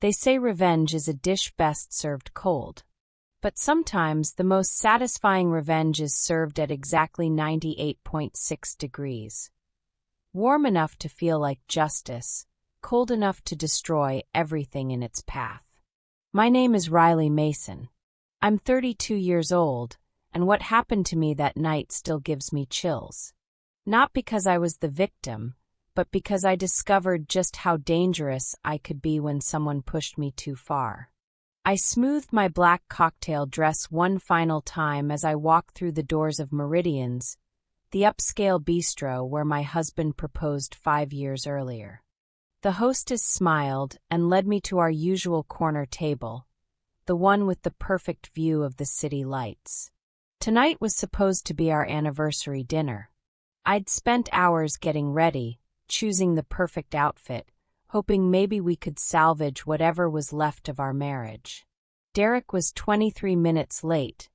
They say revenge is a dish best served cold. But sometimes the most satisfying revenge is served at exactly 98.6 degrees. Warm enough to feel like justice, cold enough to destroy everything in its path. My name is Riley Mason. I'm 32 years old, and what happened to me that night still gives me chills. Not because I was the victim, but because I discovered just how dangerous I could be when someone pushed me too far. I smoothed my black cocktail dress one final time as I walked through the doors of Meridian's, the upscale bistro where my husband proposed 5 years earlier. The hostess smiled and led me to our usual corner table, the one with the perfect view of the city lights. Tonight was supposed to be our anniversary dinner. I'd spent hours getting ready, choosing the perfect outfit, hoping maybe we could salvage whatever was left of our marriage. Derek was 23 minutes late,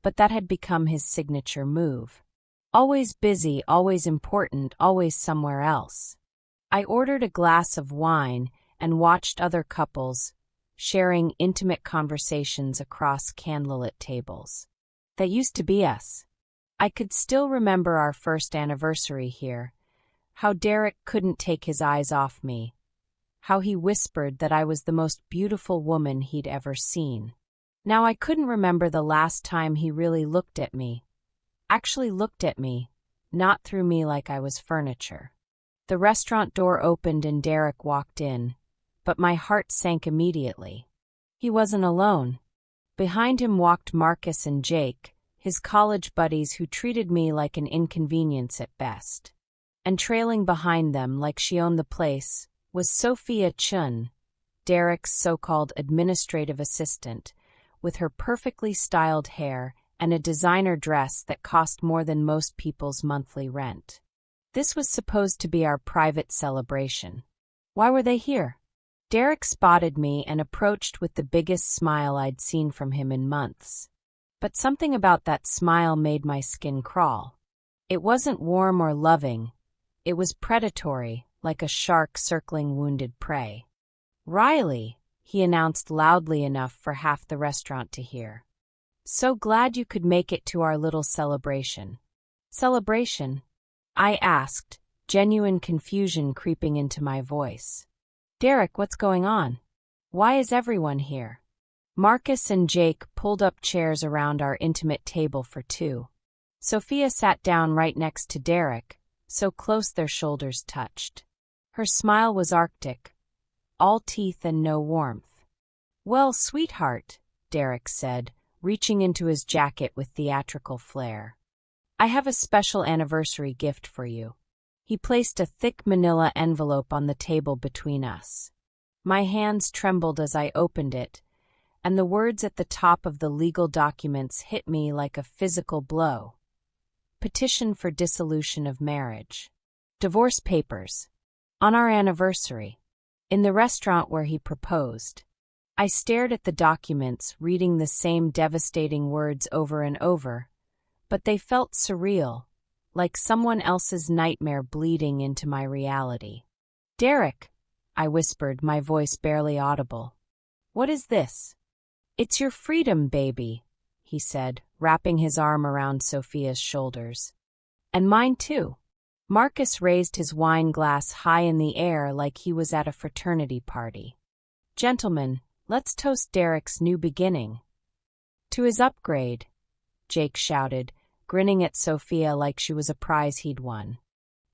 but that had become his signature move. Always busy, always important, always somewhere else. I ordered a glass of wine and watched other couples, sharing intimate conversations across candlelit tables. That used to be us. I could still remember our first anniversary here, how Derek couldn't take his eyes off me, how he whispered that I was the most beautiful woman he'd ever seen. Now I couldn't remember the last time he really looked at me. Actually looked at me, not through me like I was furniture. The restaurant door opened and Derek walked in, but my heart sank immediately. He wasn't alone. Behind him walked Marcus and Jake, his college buddies who treated me like an inconvenience at best. And trailing behind them like she owned the place was Sophia Chun, Derek's so-called administrative assistant, with her perfectly styled hair and a designer dress that cost more than most people's monthly rent. This was supposed to be our private celebration. Why were they here? Derek spotted me and approached with the biggest smile I'd seen from him in months. But something about that smile made my skin crawl. It wasn't warm or loving. It was predatory, like a shark circling wounded prey. "Riley," he announced loudly enough for half the restaurant to hear. "So glad you could make it to our little celebration." "Celebration?" I asked, genuine confusion creeping into my voice. "Derek, what's going on? Why is everyone here?" Marcus and Jake pulled up chairs around our intimate table for two. Sophia sat down right next to Derek, so close their shoulders touched. Her smile was arctic, all teeth and no warmth. "Well, sweetheart," Derek said, reaching into his jacket with theatrical flair. "I have a special anniversary gift for you." He placed a thick manila envelope on the table between us. My hands trembled as I opened it, and the words at the top of the legal documents hit me like a physical blow. Petition for dissolution of marriage. Divorce papers. On our anniversary. In the restaurant where he proposed. I stared at the documents, reading the same devastating words over and over, but they felt surreal, like someone else's nightmare bleeding into my reality. "Derek," I whispered, my voice barely audible. "What is this?" "It's your freedom, baby," he said, wrapping his arm around Sophia's shoulders. "And mine too." Marcus raised his wine glass high in the air like he was at a fraternity party. "Gentlemen, let's toast Derek's new beginning." "To his upgrade," Jake shouted, grinning at Sophia like she was a prize he'd won.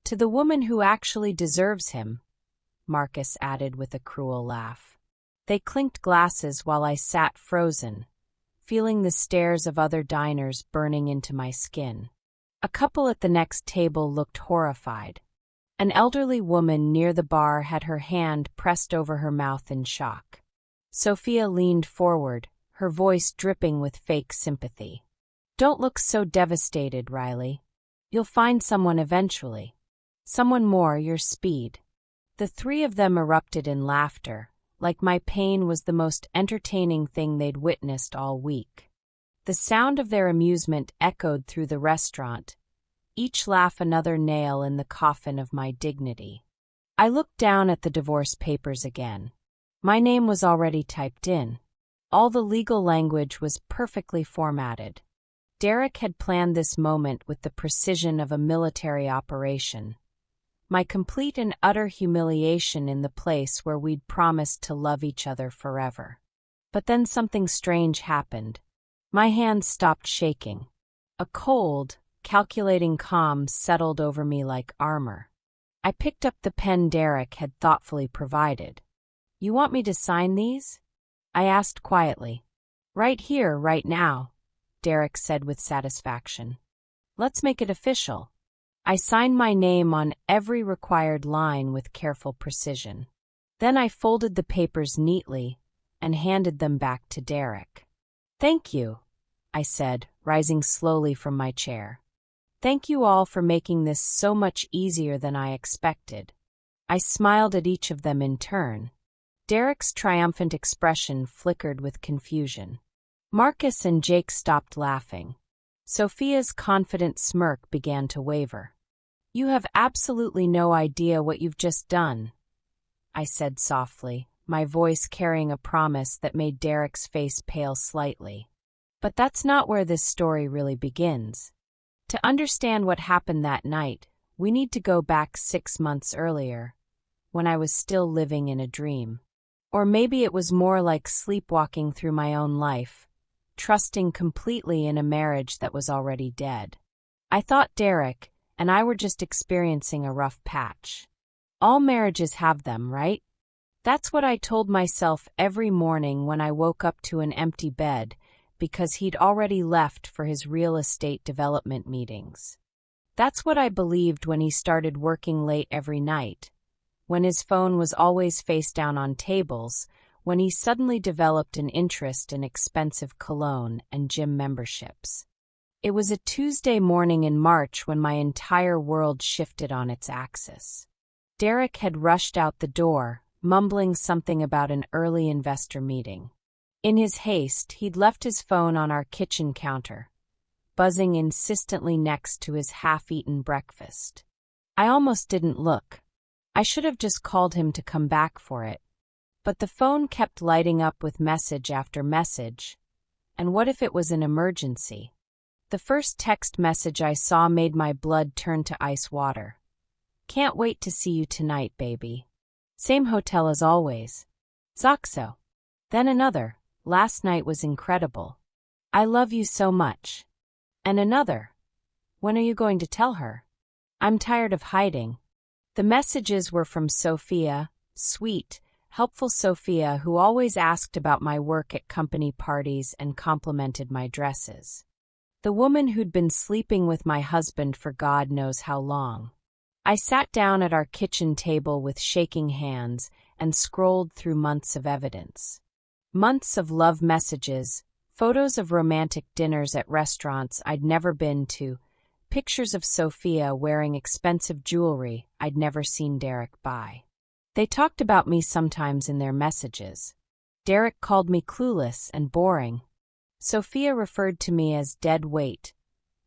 "To the woman who actually deserves him," Marcus added with a cruel laugh. They clinked glasses while I sat frozen, feeling the stares of other diners burning into my skin. A couple at the next table looked horrified. An elderly woman near the bar had her hand pressed over her mouth in shock. Sophia leaned forward, her voice dripping with fake sympathy. "Don't look so devastated, Riley. You'll find someone eventually. Someone more your speed." The three of them erupted in laughter, like my pain was the most entertaining thing they'd witnessed all week. The sound of their amusement echoed through the restaurant, each laugh another nail in the coffin of my dignity. I looked down at the divorce papers again. My name was already typed in. All the legal language was perfectly formatted. Derek had planned this moment with the precision of a military operation. My complete and utter humiliation in the place where we'd promised to love each other forever. But then something strange happened. My hands stopped shaking. A cold, calculating calm settled over me like armor. I picked up the pen Derek had thoughtfully provided. "You want me to sign these?" I asked quietly. "Right here, right now," Derek said with satisfaction. "Let's make it official." I signed my name on every required line with careful precision. Then I folded the papers neatly and handed them back to Derek. "Thank you," I said, rising slowly from my chair. "Thank you all for making this so much easier than I expected." I smiled at each of them in turn. Derek's triumphant expression flickered with confusion. Marcus and Jake stopped laughing. Sophia's confident smirk began to waver. "You have absolutely no idea what you've just done," I said softly, my voice carrying a promise that made Derek's face pale slightly. But that's not where this story really begins. To understand what happened that night, we need to go back 6 months earlier, when I was still living in a dream. Or maybe it was more like sleepwalking through my own life, trusting completely in a marriage that was already dead. I thought Derek and I were just experiencing a rough patch. All marriages have them, right? That's what I told myself every morning when I woke up to an empty bed, because he'd already left for his real estate development meetings. That's what I believed when he started working late every night, when his phone was always face down on tables, when he suddenly developed an interest in expensive cologne and gym memberships. It was a Tuesday morning in March when my entire world shifted on its axis. Derek had rushed out the door, mumbling something about an early investor meeting. In his haste, he'd left his phone on our kitchen counter, buzzing insistently next to his half-eaten breakfast. I almost didn't look. I should have just called him to come back for it. But the phone kept lighting up with message after message. And what if it was an emergency? The first text message I saw made my blood turn to ice water. "Can't wait to see you tonight, baby. Same hotel as always. Zoxo." Then another, "Last night was incredible. I love you so much." And another, "When are you going to tell her? I'm tired of hiding." The messages were from Sophia, sweet, helpful Sophia, who always asked about my work at company parties and complimented my dresses. The woman who'd been sleeping with my husband for God knows how long. I sat down at our kitchen table with shaking hands and scrolled through months of evidence. Months of love messages, photos of romantic dinners at restaurants I'd never been to, pictures of Sophia wearing expensive jewelry I'd never seen Derek buy. They talked about me sometimes in their messages. Derek called me clueless and boring. Sophia referred to me as dead weight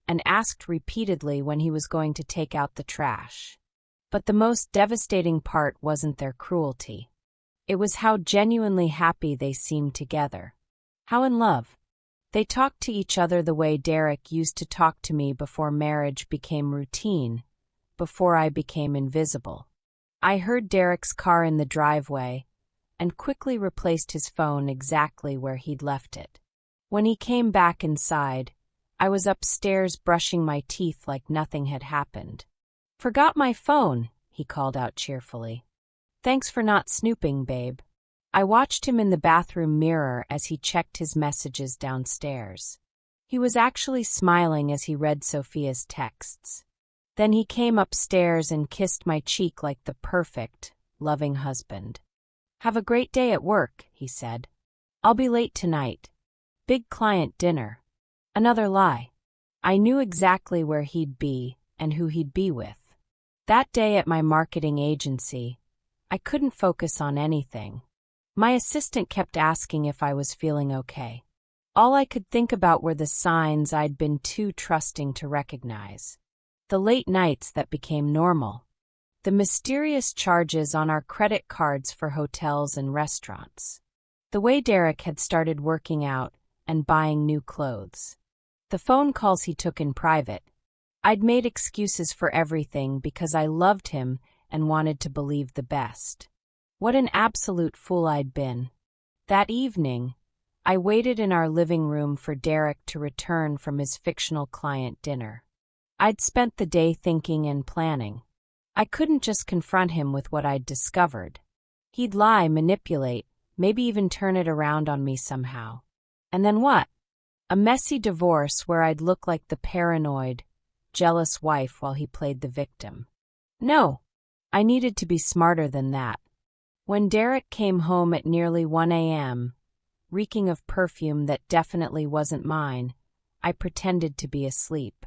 and asked repeatedly when he was going to take out the trash. But the most devastating part wasn't their cruelty. It was how genuinely happy they seemed together. How in love. They talked to each other the way Derek used to talk to me before marriage became routine, before I became invisible. I heard Derek's car in the driveway and quickly replaced his phone exactly where he'd left it. When he came back inside, I was upstairs brushing my teeth like nothing had happened. "Forgot my phone," he called out cheerfully. "Thanks for not snooping, babe." I watched him in the bathroom mirror as he checked his messages downstairs. He was actually smiling as he read Sophia's texts. Then he came upstairs and kissed my cheek like the perfect, loving husband. "Have a great day at work," he said. "I'll be late tonight. Big client dinner." Another lie. I knew exactly where he'd be and who he'd be with. That day at my marketing agency, I couldn't focus on anything. My assistant kept asking if I was feeling okay. All I could think about were the signs I'd been too trusting to recognize. The late nights that became normal. The mysterious charges on our credit cards for hotels and restaurants. The way Derek had started working out and buying new clothes. The phone calls he took in private. I'd made excuses for everything because I loved him and wanted to believe the best. What an absolute fool I'd been. That evening, I waited in our living room for Derek to return from his fictional client dinner. I'd spent the day thinking and planning. I couldn't just confront him with what I'd discovered. He'd lie, manipulate, maybe even turn it around on me somehow. And then what? A messy divorce where I'd look like the paranoid, jealous wife while he played the victim. No, I needed to be smarter than that. When Derek came home at nearly 1 a.m., reeking of perfume that definitely wasn't mine, I pretended to be asleep.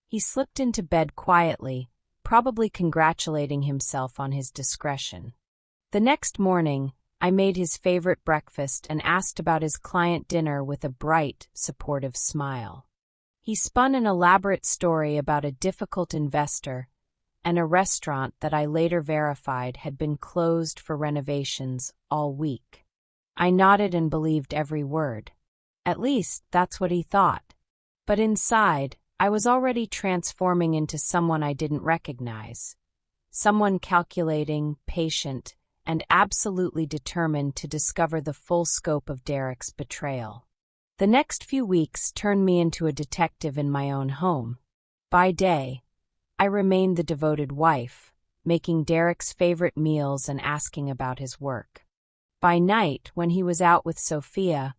He slipped into bed quietly, probably congratulating himself on his discretion. The next morning, I made his favorite breakfast and asked about his client dinner with a bright, supportive smile. He spun an elaborate story about a difficult investor and a restaurant that I later verified had been closed for renovations all week. I nodded and believed every word. At least, that's what he thought. But inside, I was already transforming into someone I didn't recognize. Someone calculating, patient, and absolutely determined to discover the full scope of Derek's betrayal. The next few weeks turned me into a detective in my own home. By day, I remained the devoted wife, making Derek's favorite meals and asking about his work. By night, when he was out with Sophia,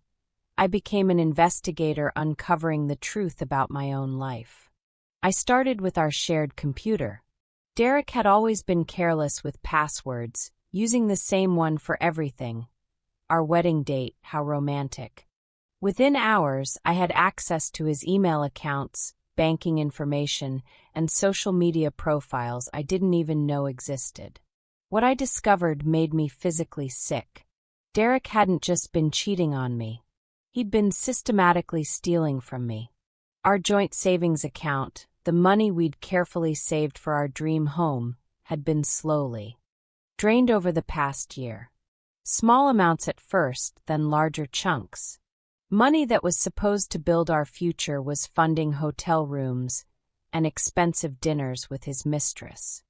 I became an investigator uncovering the truth about my own life. I started with our shared computer. Derek had always been careless with passwords, using the same one for everything. Our wedding date, how romantic. Within hours, I had access to his email accounts, banking information, and social media profiles I didn't even know existed. What I discovered made me physically sick. Derek hadn't just been cheating on me. He'd been systematically stealing from me. Our joint savings account, the money we'd carefully saved for our dream home, had been slowly drained over the past year. Small amounts at first, then larger chunks. Money that was supposed to build our future was funding hotel rooms and expensive dinners with his mistress.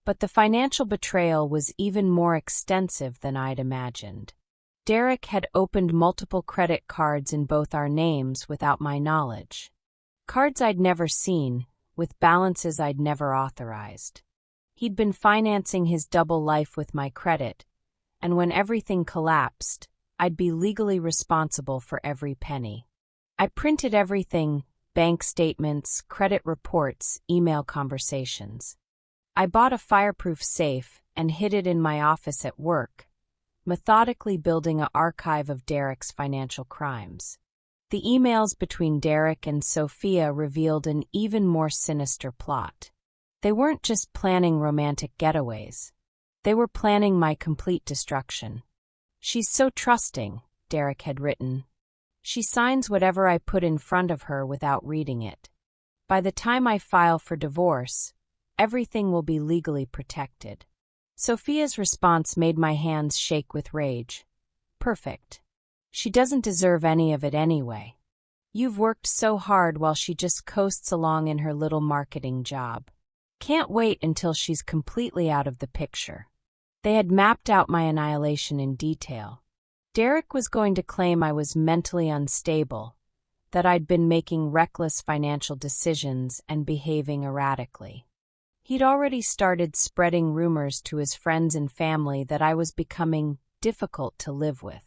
But the financial betrayal was even more extensive than I'd imagined. Derek had opened multiple credit cards in both our names without my knowledge. Cards I'd never seen, with balances I'd never authorized. He'd been financing his double life with my credit, and when everything collapsed, I'd be legally responsible for every penny. I printed everything: bank statements, credit reports, email conversations. I bought a fireproof safe and hid it in my office at work, methodically building an archive of Derek's financial crimes. The emails between Derek and Sophia revealed an even more sinister plot. They weren't just planning romantic getaways. They were planning my complete destruction. "She's so trusting," Derek had written. "She signs whatever I put in front of her without reading it. By the time I file for divorce, everything will be legally protected." Sophia's response made my hands shake with rage. "Perfect. She doesn't deserve any of it anyway. You've worked so hard while she just coasts along in her little marketing job. Can't wait until she's completely out of the picture." They had mapped out my annihilation in detail. Derek was going to claim I was mentally unstable, that I'd been making reckless financial decisions and behaving erratically. He'd already started spreading rumors to his friends and family that I was becoming difficult to live with.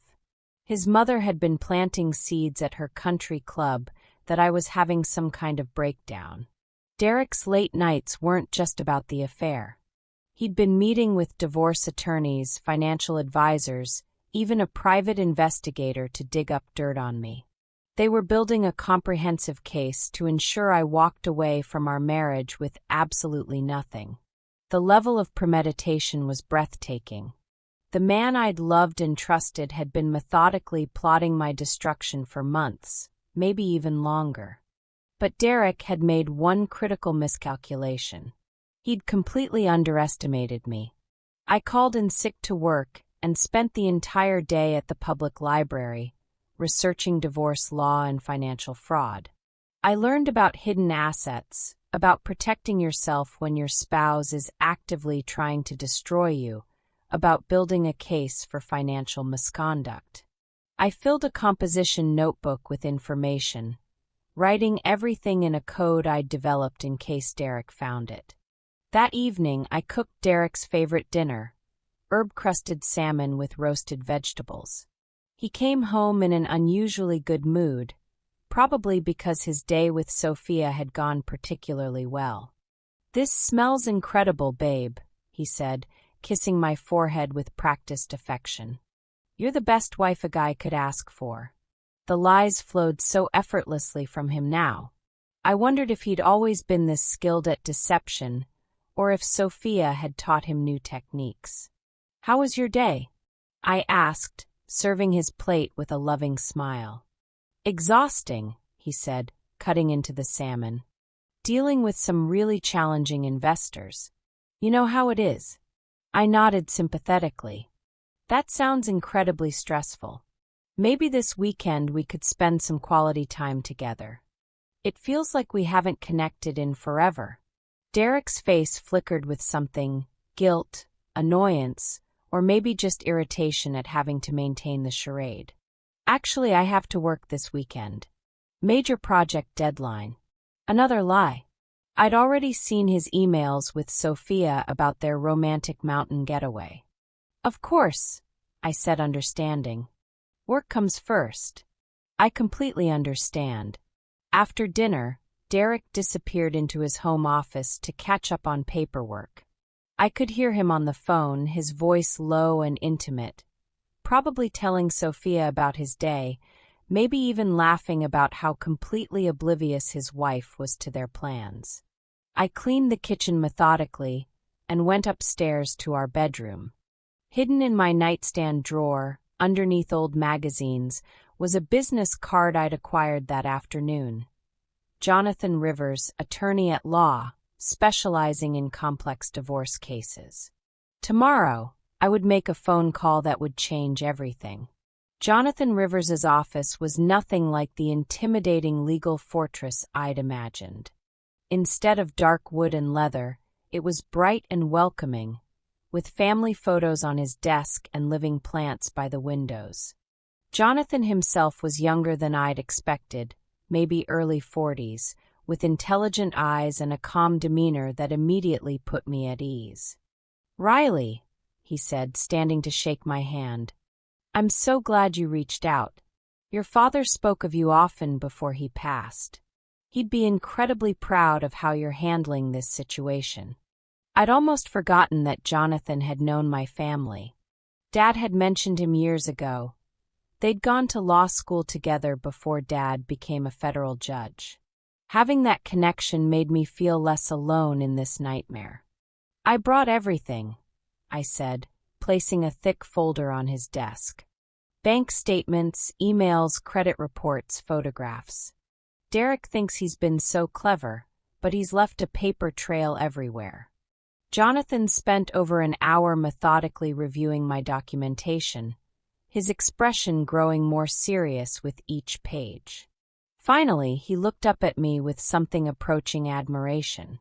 His mother had been planting seeds at her country club that I was having some kind of breakdown. Derek's late nights weren't just about the affair. He'd been meeting with divorce attorneys, financial advisors, even a private investigator to dig up dirt on me. They were building a comprehensive case to ensure I walked away from our marriage with absolutely nothing. The level of premeditation was breathtaking. The man I'd loved and trusted had been methodically plotting my destruction for months, maybe even longer. But Derek had made one critical miscalculation. He'd completely underestimated me. I called in sick to work and spent the entire day at the public library, researching divorce law and financial fraud. I learned about hidden assets, about protecting yourself when your spouse is actively trying to destroy you, about building a case for financial misconduct. I filled a composition notebook with information, writing everything in a code I'd developed in case Derek found it. That evening, I cooked Derek's favorite dinner, herb-crusted salmon with roasted vegetables. He came home in an unusually good mood, probably because his day with Sophia had gone particularly well. "This smells incredible, babe," he said, kissing my forehead with practiced affection. "You're the best wife a guy could ask for." The lies flowed so effortlessly from him now. I wondered if he'd always been this skilled at deception, or if Sophia had taught him new techniques. "How was your day?" I asked, serving his plate with a loving smile. "Exhausting," he said, cutting into the salmon. "Dealing with some really challenging investors. You know how it is." I nodded sympathetically. "That sounds incredibly stressful. Maybe this weekend we could spend some quality time together. It feels like we haven't connected in forever." Derek's face flickered with something, guilt, annoyance, or maybe just irritation at having to maintain the charade. "Actually, I have to work this weekend. Major project deadline." Another lie. I'd already seen his emails with Sophia about their romantic mountain getaway. "Of course," I said, understanding. "Work comes first." "I completely understand." After dinner, Derek disappeared into his home office to catch up on paperwork. I could hear him on the phone, his voice low and intimate, probably telling Sophia about his day, maybe even laughing about how completely oblivious his wife was to their plans. I cleaned the kitchen methodically and went upstairs to our bedroom. Hidden in my nightstand drawer, underneath old magazines, was a business card I'd acquired that afternoon. Jonathan Rivers, attorney at law, specializing in complex divorce cases. Tomorrow, I would make a phone call that would change everything. Jonathan Rivers's office was nothing like the intimidating legal fortress I'd imagined. Instead of dark wood and leather, it was bright and welcoming, with family photos on his desk and living plants by the windows. Jonathan himself was younger than I'd expected, maybe early 40s, with intelligent eyes and a calm demeanor that immediately put me at ease. "Riley," he said, standing to shake my hand. "I'm so glad you reached out. Your father spoke of you often before he passed. He'd be incredibly proud of how you're handling this situation." I'd almost forgotten that Jonathan had known my family. Dad had mentioned him years ago. They'd gone to law school together before Dad became a federal judge. Having that connection made me feel less alone in this nightmare. "I brought everything," I said, placing a thick folder on his desk. Bank statements, emails, credit reports, photographs. Derek thinks he's been so clever, but he's left a paper trail everywhere. Jonathan spent over an hour methodically reviewing my documentation, his expression growing more serious with each page. Finally, he looked up at me with something approaching admiration.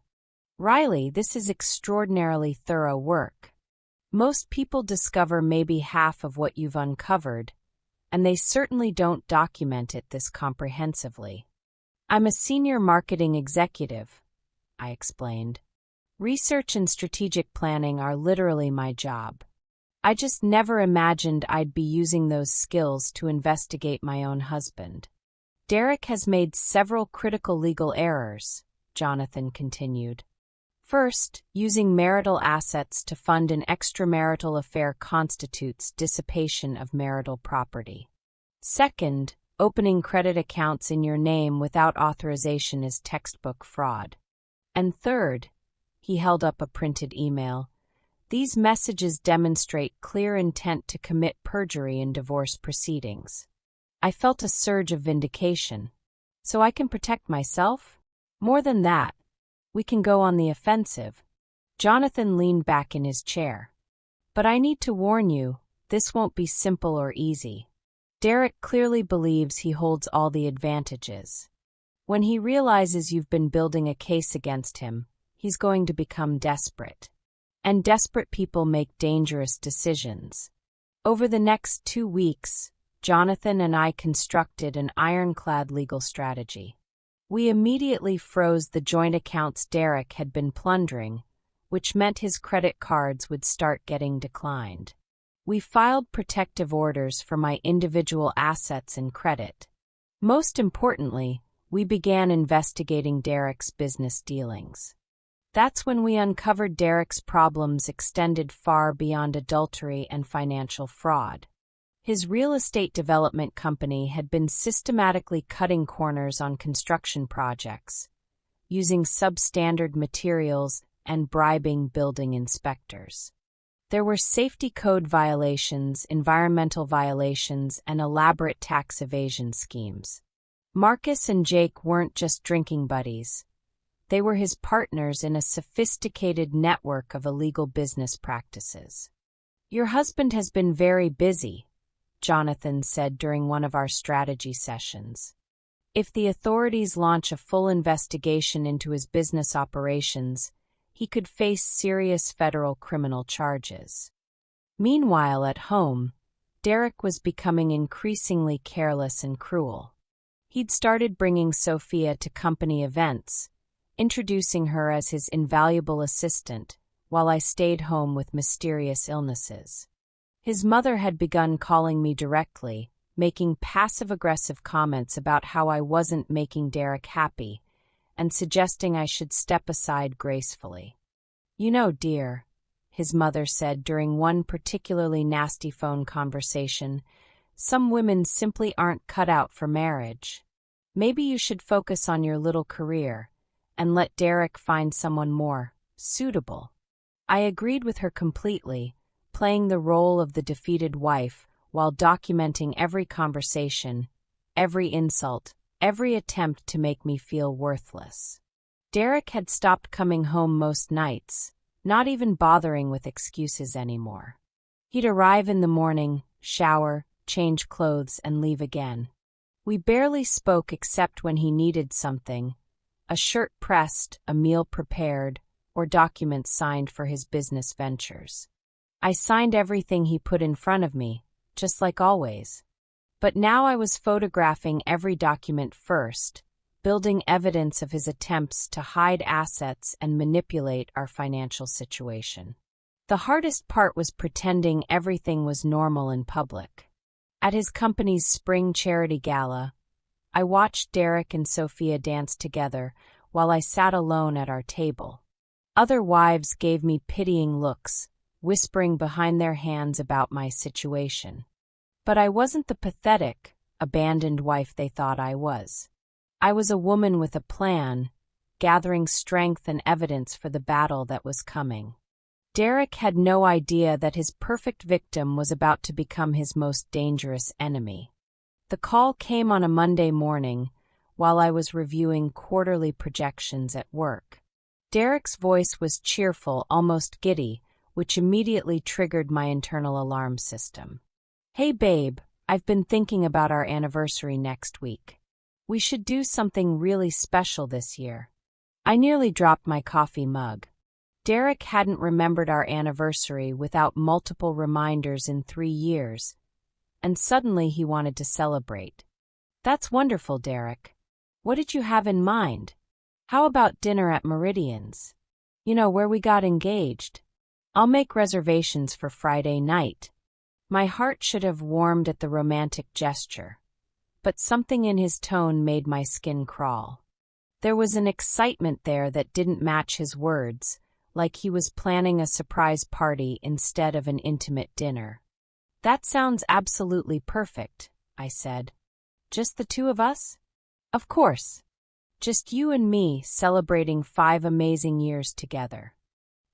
"Riley, this is extraordinarily thorough work. Most people discover maybe half of what you've uncovered, and they certainly don't document it this comprehensively." "I'm a senior marketing executive," I explained. "Research and strategic planning are literally my job. I just never imagined I'd be using those skills to investigate my own husband." "Derek has made several critical legal errors," Jonathan continued. "First, using marital assets to fund an extramarital affair constitutes dissipation of marital property. Second, opening credit accounts in your name without authorization is textbook fraud. And third," he held up a printed email, "these messages demonstrate clear intent to commit perjury in divorce proceedings." I felt a surge of vindication. So I can protect myself? More than that, we can go on the offensive. Jonathan leaned back in his chair. But I need to warn you, this won't be simple or easy. Derek clearly believes he holds all the advantages. When he realizes you've been building a case against him, he's going to become desperate. And desperate people make dangerous decisions. Over the next 2 weeks, Jonathan and I constructed an ironclad legal strategy. We immediately froze the joint accounts Derek had been plundering, which meant his credit cards would start getting declined. We filed protective orders for my individual assets and credit. Most importantly, we began investigating Derek's business dealings. That's when we uncovered Derek's problems extended far beyond adultery and financial fraud. His real estate development company had been systematically cutting corners on construction projects, using substandard materials and bribing building inspectors. There were safety code violations, environmental violations, and elaborate tax evasion schemes. Marcus and Jake weren't just drinking buddies. They were his partners in a sophisticated network of illegal business practices. "Your husband has been very busy," Jonathan said during one of our strategy sessions. "If the authorities launch a full investigation into his business operations, he could face serious federal criminal charges." Meanwhile, at home, Derek was becoming increasingly careless and cruel. He'd started bringing Sophia to company events, introducing her as his invaluable assistant, while I stayed home with mysterious illnesses. His mother had begun calling me directly, making passive-aggressive comments about how I wasn't making Derek happy, and suggesting I should step aside gracefully. "You know, dear," his mother said during one particularly nasty phone conversation, "some women simply aren't cut out for marriage. Maybe you should focus on your little career, and let Derek find someone more suitable." I agreed with her completely, playing the role of the defeated wife while documenting every conversation, every insult, every attempt to make me feel worthless. Derek had stopped coming home most nights, not even bothering with excuses anymore. He'd arrive in the morning, shower, change clothes, and leave again. We barely spoke except when he needed something, a shirt pressed, a meal prepared, or documents signed for his business ventures. I signed everything he put in front of me, just like always. But now I was photographing every document first, building evidence of his attempts to hide assets and manipulate our financial situation. The hardest part was pretending everything was normal in public. At his company's spring charity gala, I watched Derek and Sophia dance together while I sat alone at our table. Other wives gave me pitying looks, whispering behind their hands about my situation. But I wasn't the pathetic, abandoned wife they thought I was. I was a woman with a plan, gathering strength and evidence for the battle that was coming. Derek had no idea that his perfect victim was about to become his most dangerous enemy. The call came on a Monday morning, while I was reviewing quarterly projections at work. Derek's voice was cheerful, almost giddy, which immediately triggered my internal alarm system. "Hey babe, I've been thinking about our anniversary next week. We should do something really special this year." I nearly dropped my coffee mug. Derek hadn't remembered our anniversary without multiple reminders in 3 years, and suddenly he wanted to celebrate. "That's wonderful, Derek. What did you have in mind? How about dinner at Meridian's? You know, where we got engaged. I'll make reservations for Friday night." My heart should have warmed at the romantic gesture, but something in his tone made my skin crawl. There was an excitement there that didn't match his words, like he was planning a surprise party instead of an intimate dinner. "That sounds absolutely perfect," I said. "Just the two of us?" "Of course. Just you and me celebrating 5 amazing years together."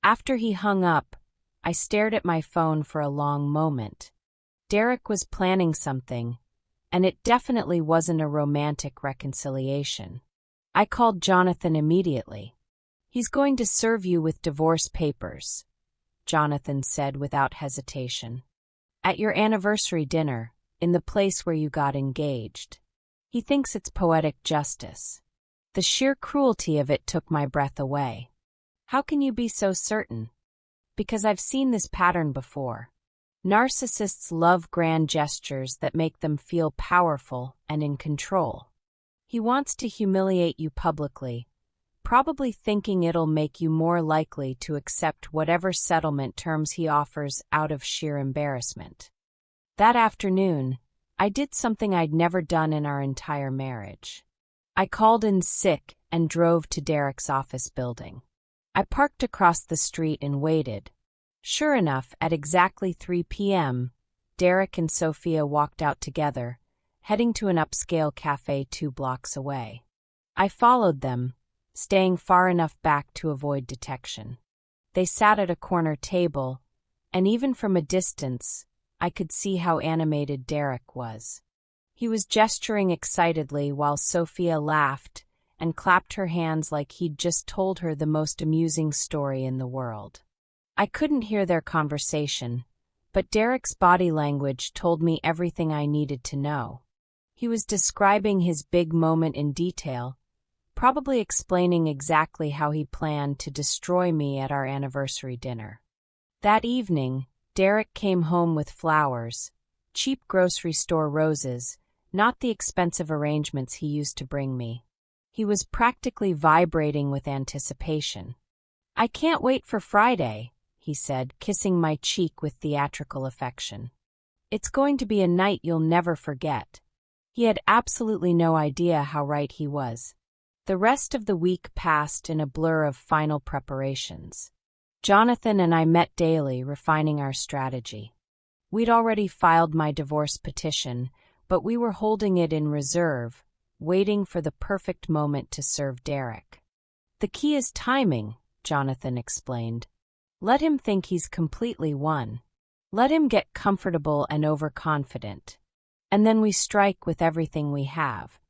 After he hung up, I stared at my phone for a long moment. Derek was planning something, and it definitely wasn't a romantic reconciliation. I called Jonathan immediately. He's going to serve you with divorce papers, Jonathan said without hesitation. At your anniversary dinner, in the place where you got engaged. He thinks it's poetic justice. The sheer cruelty of it took my breath away. How can you be so certain? Because I've seen this pattern before. Narcissists love grand gestures that make them feel powerful and in control. He wants to humiliate you publicly, probably thinking it'll make you more likely to accept whatever settlement terms he offers out of sheer embarrassment. That afternoon, I did something I'd never done in our entire marriage. I called in sick and drove to Derek's office building. I parked across the street and waited. Sure enough, at exactly 3 p.m., Derek and Sophia walked out together, heading to an upscale cafe 2 blocks away. I followed them, staying far enough back to avoid detection. They sat at a corner table, and even from a distance, I could see how animated Derek was. He was gesturing excitedly while Sophia laughed and clapped her hands like he'd just told her the most amusing story in the world. I couldn't hear their conversation, but Derek's body language told me everything I needed to know. He was describing his big moment in detail, probably explaining exactly how he planned to destroy me at our anniversary dinner. That evening, Derek came home with flowers, cheap grocery store roses, not the expensive arrangements he used to bring me. He was practically vibrating with anticipation. "I can't wait for Friday," he said, kissing my cheek with theatrical affection. "It's going to be a night you'll never forget." He had absolutely no idea how right he was. The rest of the week passed in a blur of final preparations. Jonathan and I met daily, refining our strategy. We'd already filed my divorce petition, but we were holding it in reserve, waiting for the perfect moment to serve Derek. "The key is timing," Jonathan explained. "Let him think he's completely won. Let him get comfortable and overconfident. And then we strike with everything we have."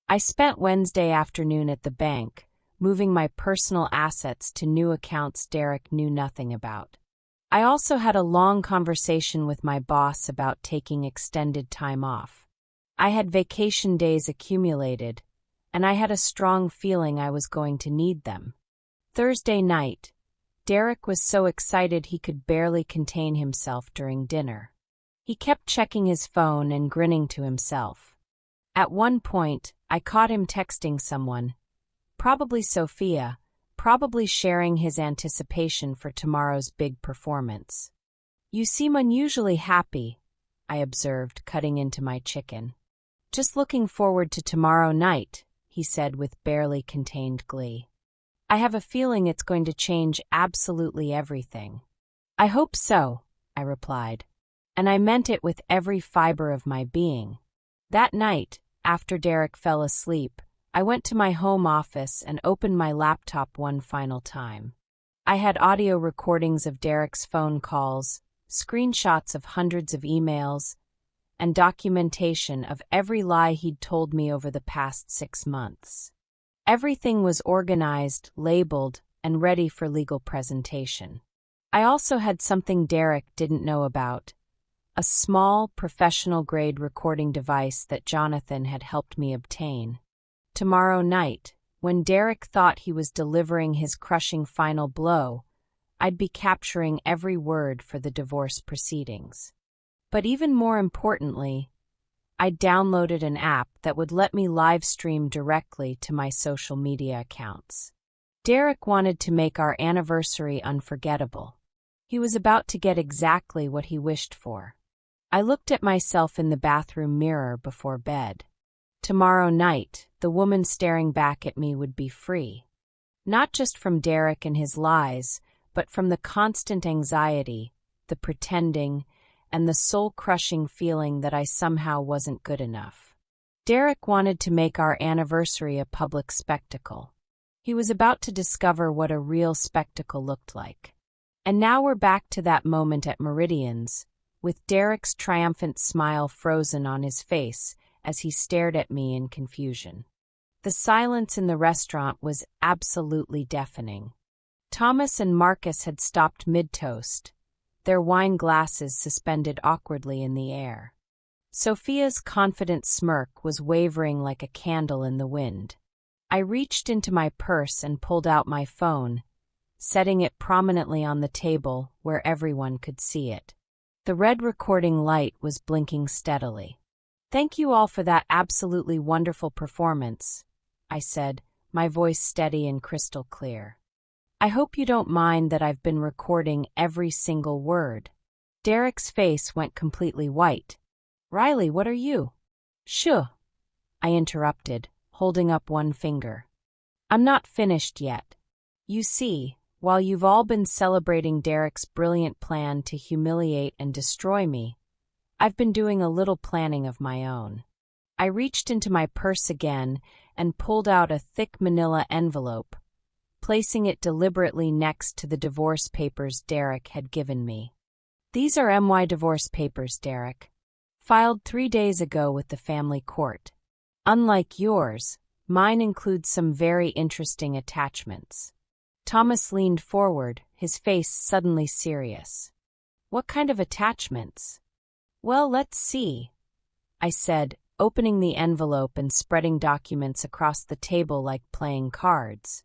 I spent Wednesday afternoon at the bank, moving my personal assets to new accounts Derek knew nothing about. I also had a long conversation with my boss about taking extended time off. I had vacation days accumulated, and I had a strong feeling I was going to need them. Thursday night, Derek was so excited he could barely contain himself during dinner. He kept checking his phone and grinning to himself. At one point, I caught him texting someone, probably Sophia, probably sharing his anticipation for tomorrow's big performance. "You seem unusually happy," I observed, cutting into my chicken. "Just looking forward to tomorrow night," he said with barely contained glee. "I have a feeling it's going to change absolutely everything." "I hope so," I replied, and I meant it with every fiber of my being. That night, after Derek fell asleep, I went to my home office and opened my laptop one final time. I had audio recordings of Derek's phone calls, screenshots of hundreds of emails, and documentation of every lie he'd told me over the past 6 months. Everything was organized, labeled, and ready for legal presentation. I also had something Derek didn't know about: a small, professional-grade recording device that Jonathan had helped me obtain. Tomorrow night, when Derek thought he was delivering his crushing final blow, I'd be capturing every word for the divorce proceedings. But even more importantly, I'd downloaded an app that would let me live stream directly to my social media accounts. Derek wanted to make our anniversary unforgettable. He was about to get exactly what he wished for. I looked at myself in the bathroom mirror before bed. Tomorrow night, the woman staring back at me would be free. Not just from Derek and his lies, but from the constant anxiety, the pretending, and the soul-crushing feeling that I somehow wasn't good enough. Derek wanted to make our anniversary a public spectacle. He was about to discover what a real spectacle looked like. And now we're back to that moment at Meridian's, with Derek's triumphant smile frozen on his face as he stared at me in confusion. The silence in the restaurant was absolutely deafening. Thomas and Marcus had stopped mid-toast, their wine glasses suspended awkwardly in the air. Sophia's confident smirk was wavering like a candle in the wind. I reached into my purse and pulled out my phone, setting it prominently on the table where everyone could see it. The red recording light was blinking steadily. "Thank you all for that absolutely wonderful performance," I said, my voice steady and crystal clear. "I hope you don't mind that I've been recording every single word." Derek's face went completely white. "Riley, what are you?" "Shh," I interrupted, holding up one finger. "I'm not finished yet. You see, while you've all been celebrating Derek's brilliant plan to humiliate and destroy me, I've been doing a little planning of my own." I reached into my purse again and pulled out a thick manila envelope, placing it deliberately next to the divorce papers Derek had given me. "These are my divorce papers, Derek. Filed 3 days ago with the family court. Unlike yours, mine includes some very interesting attachments." Thomas leaned forward, his face suddenly serious. "What kind of attachments?" "Well, let's see," I said, opening the envelope and spreading documents across the table like playing cards.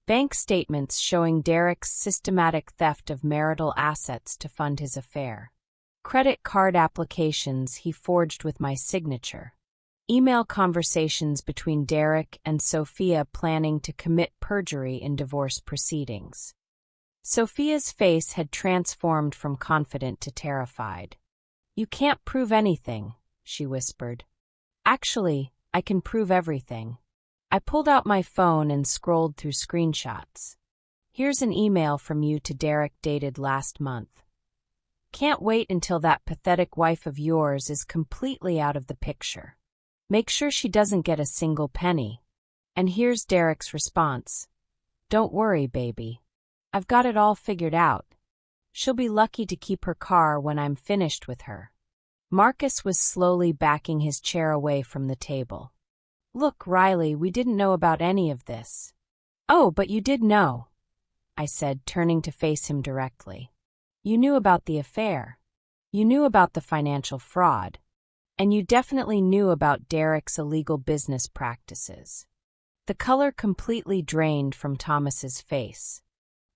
Bank statements showing Derek's systematic theft of marital assets to fund his affair. Credit card applications he forged with my signature. Email conversations between Derek and Sophia planning to commit perjury in divorce proceedings. Sophia's face had transformed from confident to terrified. "You can't prove anything," she whispered. "Actually, I can prove everything." I pulled out my phone and scrolled through screenshots. "Here's an email from you to Derek dated last month. Can't wait until that pathetic wife of yours is completely out of the picture. Make sure she doesn't get a single penny." And here's Derek's response. "Don't worry, baby. I've got it all figured out. She'll be lucky to keep her car when I'm finished with her." Marcus was slowly backing his chair away from the table. "Look, Riley, we didn't know about any of this." "Oh, but you did know," I said, turning to face him directly. "You knew about the affair. You knew about the financial fraud. And you definitely knew about Derek's illegal business practices." The color completely drained from Thomas's face.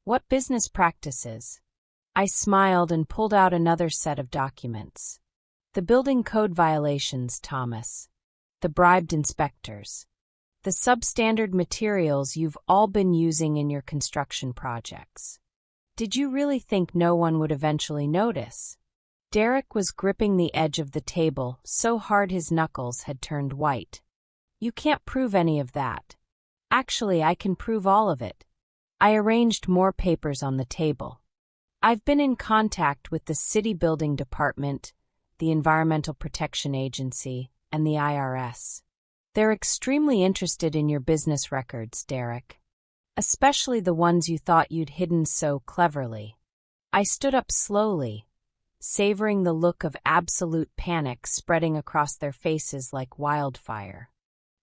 "What business practices?" I smiled and pulled out another set of documents. "The building code violations, Thomas. The bribed inspectors. The substandard materials you've all been using in your construction projects. Did you really think no one would eventually notice?" Derek was gripping the edge of the table so hard his knuckles had turned white. "You can't prove any of that. Actually, I can prove all of it." I arranged more papers on the table. "I've been in contact with the City Building Department, the Environmental Protection Agency, and the IRS. They're extremely interested in your business records, Derek. Especially the ones you thought you'd hidden so cleverly." I stood up slowly, savoring the look of absolute panic spreading across their faces like wildfire.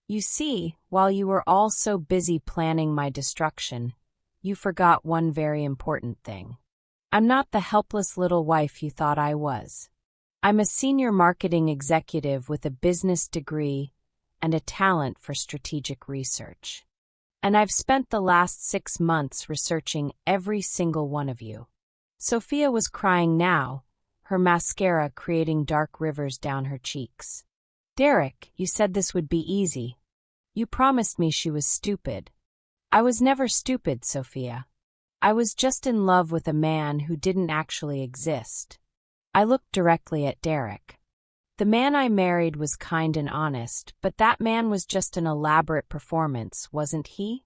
"You see, while you were all so busy planning my destruction, you forgot one very important thing. I'm not the helpless little wife you thought I was. I'm a senior marketing executive with a business degree and a talent for strategic research. And I've spent the last 6 months researching every single one of you." Sophia was crying now, her mascara creating dark rivers down her cheeks. "Derek, you said this would be easy. You promised me she was stupid." "I was never stupid, Sophia. I was just in love with a man who didn't actually exist." I looked directly at Derek. "The man I married was kind and honest, but that man was just an elaborate performance, wasn't he?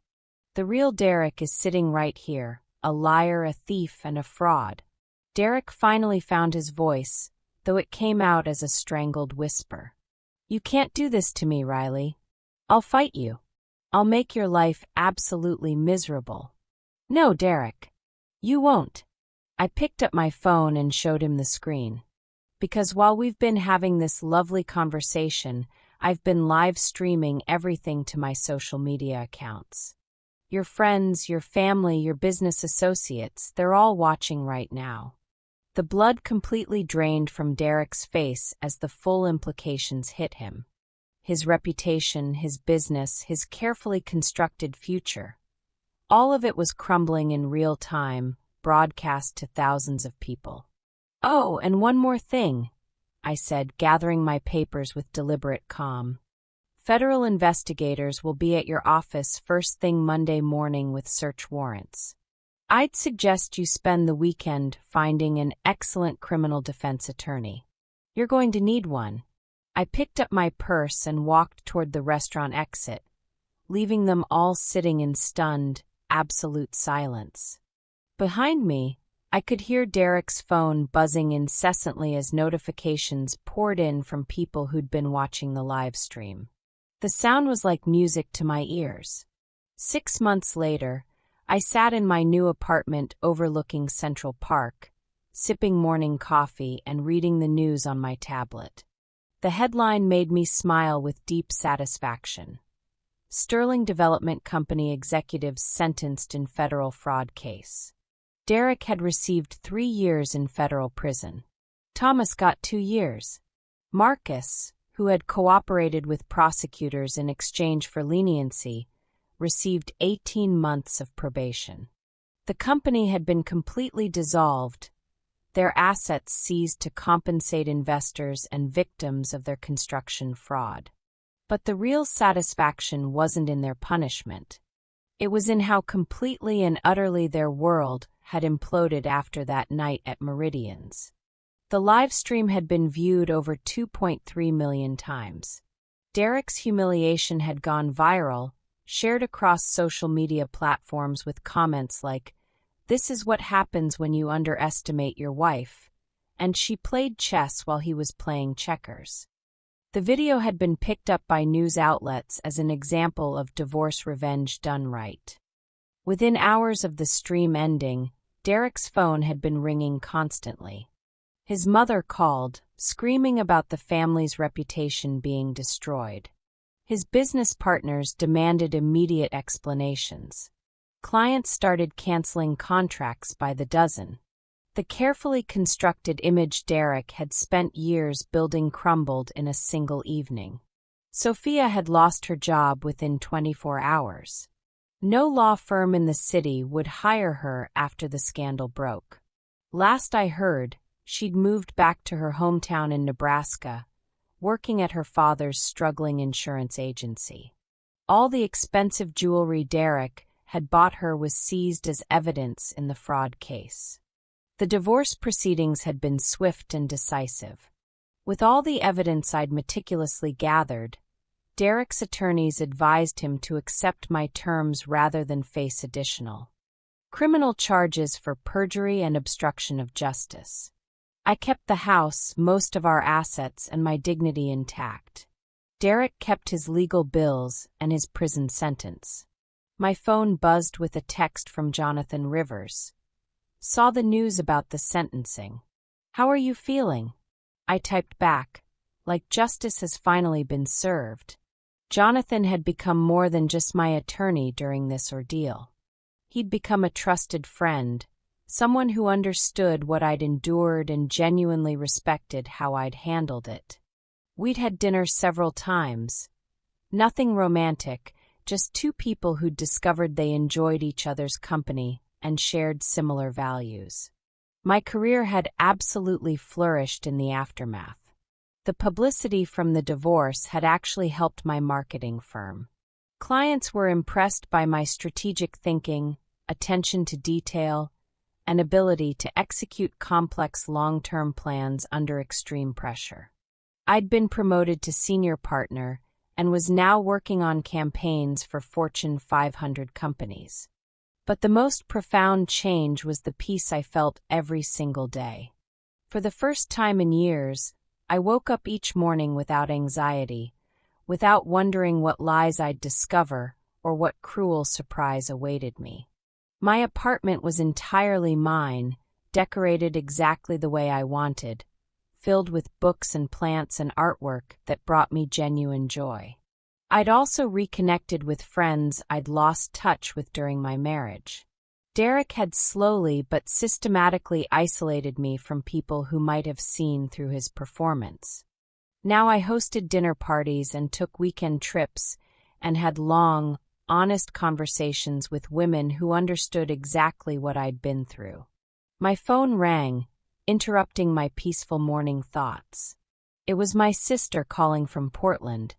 The real Derek is sitting right here, a liar, a thief, and a fraud." Derek finally found his voice, though it came out as a strangled whisper. "You can't do this to me, Riley. I'll fight you. I'll make your life absolutely miserable." "No, Derek. You won't." I picked up my phone and showed him the screen. "Because while we've been having this lovely conversation, I've been live streaming everything to my social media accounts. Your friends, your family, your business associates, they're all watching right now. The blood completely drained from Derek's face as the full implications hit him. His reputation, his business, his carefully constructed future. All of it was crumbling in real time, broadcast to thousands of people. "Oh, and one more thing," I said, gathering my papers with deliberate calm. "Federal investigators will be at your office first thing Monday morning with search warrants. I'd suggest you spend the weekend finding an excellent criminal defense attorney. You're going to need one." I picked up my purse and walked toward the restaurant exit, leaving them all sitting in stunned, absolute silence. Behind me, I could hear Derek's phone buzzing incessantly as notifications poured in from people who'd been watching the live stream. The sound was like music to my ears. 6 months later, I sat in my new apartment overlooking Central Park, sipping morning coffee and reading the news on my tablet. The headline made me smile with deep satisfaction. Sterling Development Company executives sentenced in federal fraud case. Derek had received 3 years in federal prison. Thomas got 2 years. Marcus, who had cooperated with prosecutors in exchange for leniency, received 18 months of probation. The company had been completely dissolved, their assets seized to compensate investors and victims of their construction fraud. But the real satisfaction wasn't in their punishment. It was in how completely and utterly their world had imploded after that night at Meridian's. The live stream had been viewed over 2.3 million times. Derek's humiliation had gone viral, shared across social media platforms with comments like, "This is what happens when you underestimate your wife," and "She played chess while he was playing checkers." The video had been picked up by news outlets as an example of divorce revenge done right. Within hours of the stream ending, Derek's phone had been ringing constantly. His mother called, screaming about the family's reputation being destroyed. His business partners demanded immediate explanations. Clients started canceling contracts by the dozen. The carefully constructed image Derek had spent years building crumbled in a single evening. Sophia had lost her job within 24 hours. No law firm in the city would hire her after the scandal broke. Last I heard, she'd moved back to her hometown in Nebraska, working at her father's struggling insurance agency. All the expensive jewelry Derek had bought her was seized as evidence in the fraud case. The divorce proceedings had been swift and decisive. With all the evidence I'd meticulously gathered, Derek's attorneys advised him to accept my terms rather than face additional criminal charges for perjury and obstruction of justice. I kept the house, most of our assets, and my dignity intact. Derek kept his legal bills and his prison sentence. My phone buzzed with a text from Jonathan Rivers. "Saw the news about the sentencing. How are you feeling?" I typed back, "Like justice has finally been served." Jonathan had become more than just my attorney during this ordeal. He'd become a trusted friend, someone who understood what I'd endured and genuinely respected how I'd handled it. We'd had dinner several times. Nothing romantic, just 2 people who'd discovered they enjoyed each other's company and shared similar values. My career had absolutely flourished in the aftermath. The publicity from the divorce had actually helped my marketing firm. Clients were impressed by my strategic thinking, attention to detail, and ability to execute complex long-term plans under extreme pressure. I'd been promoted to senior partner and was now working on campaigns for Fortune 500 companies. But the most profound change was the peace I felt every single day. For the first time in years, I woke up each morning without anxiety, without wondering what lies I'd discover or what cruel surprise awaited me. My apartment was entirely mine, decorated exactly the way I wanted, filled with books and plants and artwork that brought me genuine joy. I'd also reconnected with friends I'd lost touch with during my marriage. Derek had slowly but systematically isolated me from people who might have seen through his performance. Now I hosted dinner parties and took weekend trips and had long, honest conversations with women who understood exactly what I'd been through. My phone rang, interrupting my peaceful morning thoughts. It was my sister calling from Portland.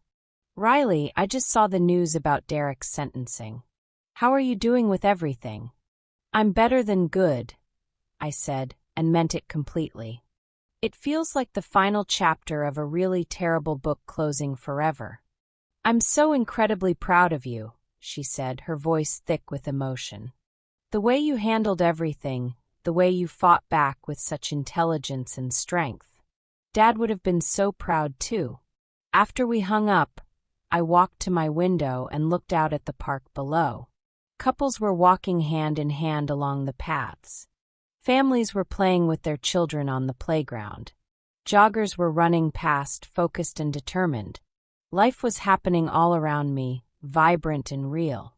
"Riley, I just saw the news about Derek's sentencing. How are you doing with everything?" "I'm better than good," I said, and meant it completely. It feels like the final chapter of a really terrible book closing forever. "I'm so incredibly proud of you," she said, her voice thick with emotion. "The way you handled everything, the way you fought back with such intelligence and strength. Dad would have been so proud too." After we hung up, I walked to my window and looked out at the park below. Couples were walking hand in hand along the paths. Families were playing with their children on the playground. Joggers were running past, focused and determined. Life was happening all around me, vibrant and real.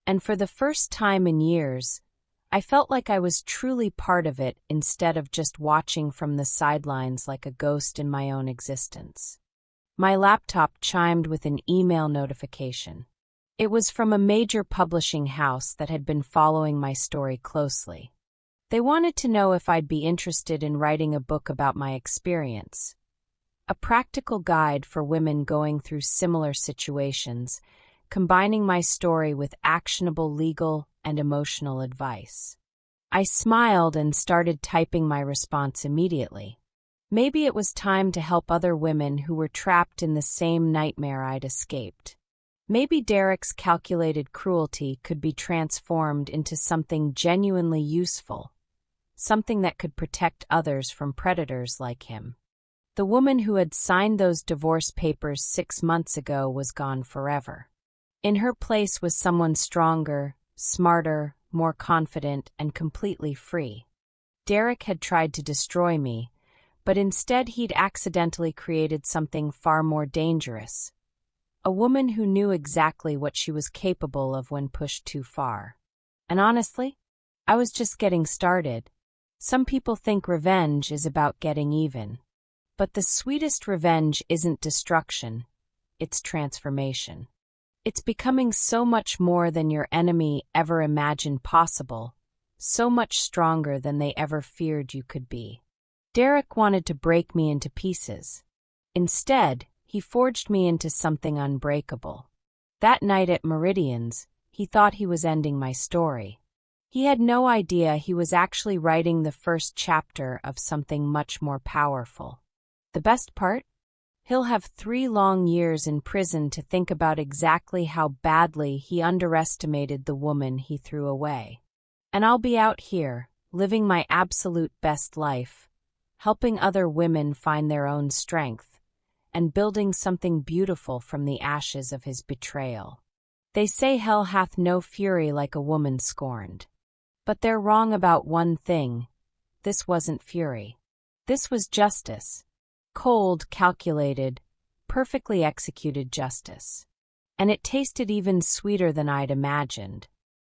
And for the first time in years, I felt like I was truly part of it instead of just watching from the sidelines like a ghost in my own existence. My laptop chimed with an email notification. It was from a major publishing house that had been following my story closely. They wanted to know if I'd be interested in writing a book about my experience. A practical guide for women going through similar situations, combining my story with actionable legal and emotional advice. I smiled and started typing my response immediately. Maybe it was time to help other women who were trapped in the same nightmare I'd escaped. Maybe Derek's calculated cruelty could be transformed into something genuinely useful, something that could protect others from predators like him. The woman who had signed those divorce papers 6 months ago was gone forever. In her place was someone stronger, smarter, more confident, and completely free. Derek had tried to destroy me, but instead he'd accidentally created something far more dangerous. A woman who knew exactly what she was capable of when pushed too far. And honestly, I was just getting started. Some people think revenge is about getting even. But the sweetest revenge isn't destruction, it's transformation. It's becoming so much more than your enemy ever imagined possible, so much stronger than they ever feared you could be. Derek wanted to break me into pieces. Instead, he forged me into something unbreakable. That night at Meridian's, he thought he was ending my story. He had no idea he was actually writing the first chapter of something much more powerful. The best part? He'll have 3 long years in prison to think about exactly how badly he underestimated the woman he threw away. And I'll be out here, living my absolute best life, helping other women find their own strength, and building something beautiful from the ashes of his betrayal. They say hell hath no fury like a woman scorned. But they're wrong about one thing. This wasn't fury. This was justice. Cold, calculated, perfectly executed justice. And it tasted even sweeter than I'd imagined.